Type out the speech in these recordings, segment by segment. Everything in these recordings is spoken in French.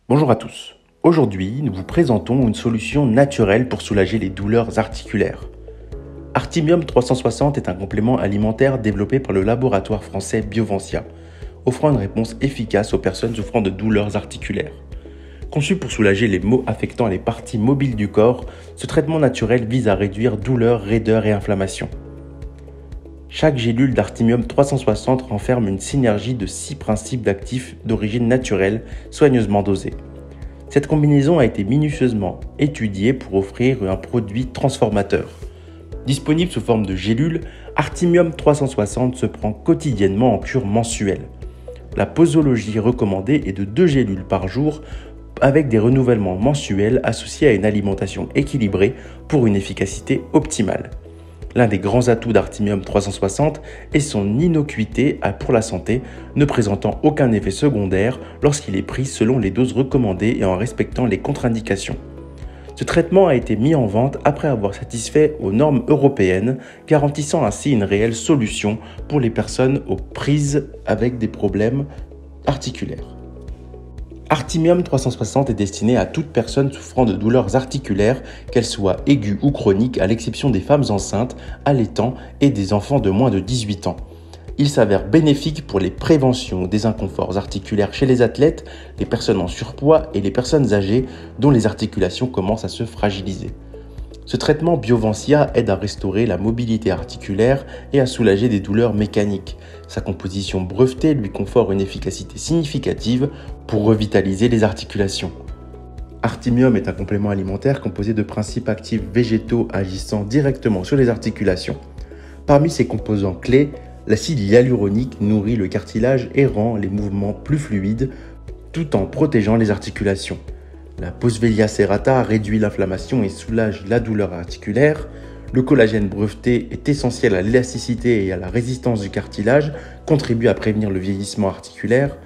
Bonjour à tous. Aujourd'hui, nous vous présentons une solution naturelle pour soulager les douleurs articulaires. Artimium 360 est un complément alimentaire développé par le laboratoire français Bioventia, offrant une réponse efficace aux personnes souffrant de douleurs articulaires. Conçu pour soulager les maux affectant les parties mobiles du corps, ce traitement naturel vise à réduire douleurs, raideurs et inflammations. Chaque gélule d'Artimium 360 renferme une synergie de 6 principes d'actifs d'origine naturelle soigneusement dosés. Cette combinaison a été minutieusement étudiée pour offrir un produit transformateur. Disponible sous forme de gélule, Artimium 360 se prend quotidiennement en cure mensuelle. La posologie recommandée est de 2 gélules par jour avec des renouvellements mensuels associés à une alimentation équilibrée pour une efficacité optimale. L'un des grands atouts d'Artimium 360 est son innocuité pour la santé, ne présentant aucun effet secondaire lorsqu'il est pris selon les doses recommandées et en respectant les contre-indications. Ce traitement a été mis en vente après avoir satisfait aux normes européennes, garantissant ainsi une réelle solution pour les personnes aux prises avec des problèmes articulaires. Artimium 360 est destiné à toute personne souffrant de douleurs articulaires, qu'elles soient aiguës ou chroniques, à l'exception des femmes enceintes, allaitants et des enfants de moins de 18 ans. Il s'avère bénéfique pour les préventions des inconforts articulaires chez les athlètes, les personnes en surpoids et les personnes âgées dont les articulations commencent à se fragiliser. Ce traitement Bioventia aide à restaurer la mobilité articulaire et à soulager des douleurs mécaniques. Sa composition brevetée lui confère une efficacité significative pour revitaliser les articulations. Artimium est un complément alimentaire composé de principes actifs végétaux agissant directement sur les articulations. Parmi ses composants clés, l'acide hyaluronique nourrit le cartilage et rend les mouvements plus fluides tout en protégeant les articulations. La Boswellia serrata réduit l'inflammation et soulage la douleur articulaire. Le collagène breveté est essentiel à l'élasticité et à la résistance du cartilage, contribue à prévenir le vieillissement articulaire.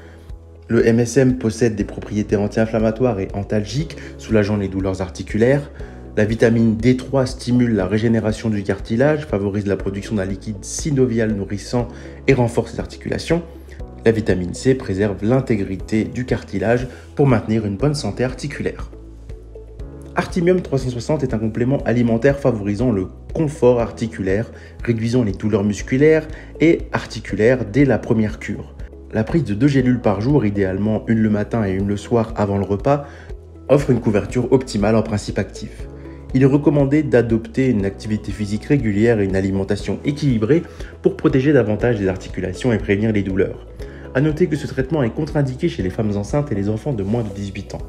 Le MSM possède des propriétés anti-inflammatoires et antalgiques, soulageant les douleurs articulaires. La vitamine D3 stimule la régénération du cartilage, favorise la production d'un liquide synovial nourrissant et renforce les articulations. La vitamine C préserve l'intégrité du cartilage pour maintenir une bonne santé articulaire. Artimium 360 est un complément alimentaire favorisant le confort articulaire, réduisant les douleurs musculaires et articulaires dès la première cure. La prise de 2 gélules par jour, idéalement une le matin et une le soir avant le repas, offre une couverture optimale en principe actif. Il est recommandé d'adopter une activité physique régulière et une alimentation équilibrée pour protéger davantage les articulations et prévenir les douleurs. A noter que ce traitement est contre-indiqué chez les femmes enceintes et les enfants de moins de 18 ans.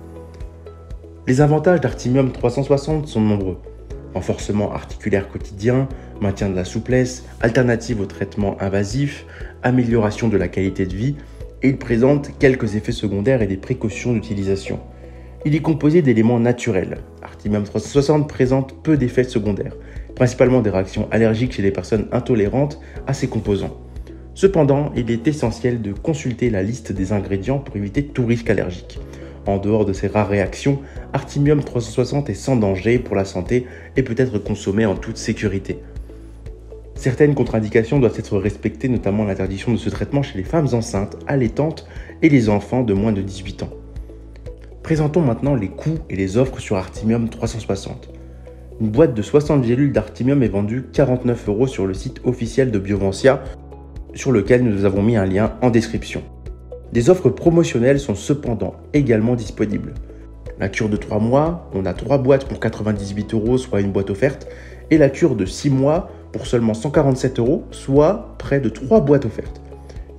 Les avantages d'Artimium 360 sont nombreux. Renforcement articulaire quotidien, maintien de la souplesse, alternative aux traitements invasifs, amélioration de la qualité de vie, et il présente quelques effets secondaires et des précautions d'utilisation. Il est composé d'éléments naturels. Artimium 360 présente peu d'effets secondaires, principalement des réactions allergiques chez les personnes intolérantes à ses composants. Cependant, il est essentiel de consulter la liste des ingrédients pour éviter tout risque allergique. En dehors de ces rares réactions, Artimium 360 est sans danger pour la santé et peut être consommé en toute sécurité. Certaines contre-indications doivent être respectées, notamment l'interdiction de ce traitement chez les femmes enceintes, allaitantes et les enfants de moins de 18 ans. Présentons maintenant les coûts et les offres sur Artimium 360. Une boîte de 60 gélules d'Artimium est vendue 49 € sur le site officiel de Bioventia, sur lequel nous avons mis un lien en description. Des offres promotionnelles sont cependant également disponibles. La cure de 3 mois, on a 3 boîtes pour 98 €, soit une boîte offerte, et la cure de 6 mois pour seulement 147 €, soit près de 3 boîtes offertes.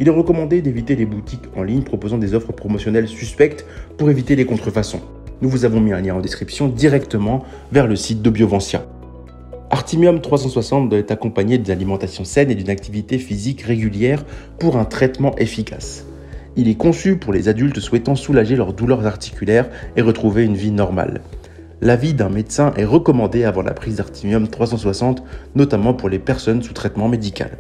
Il est recommandé d'éviter les boutiques en ligne proposant des offres promotionnelles suspectes pour éviter les contrefaçons. Nous vous avons mis un lien en description directement vers le site de Bioventia. Artimium 360 doit être accompagné d'une alimentation saine et d'une activité physique régulière pour un traitement efficace. Il est conçu pour les adultes souhaitant soulager leurs douleurs articulaires et retrouver une vie normale. L'avis d'un médecin est recommandé avant la prise d'Artimium 360, notamment pour les personnes sous traitement médical.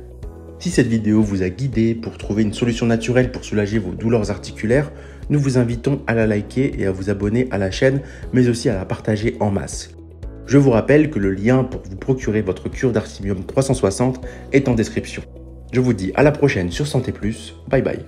Si cette vidéo vous a guidé pour trouver une solution naturelle pour soulager vos douleurs articulaires, nous vous invitons à la liker et à vous abonner à la chaîne, mais aussi à la partager en masse. Je vous rappelle que le lien pour vous procurer votre cure d'Artimium 360 est en description. Je vous dis à la prochaine sur Santé Plus, bye bye.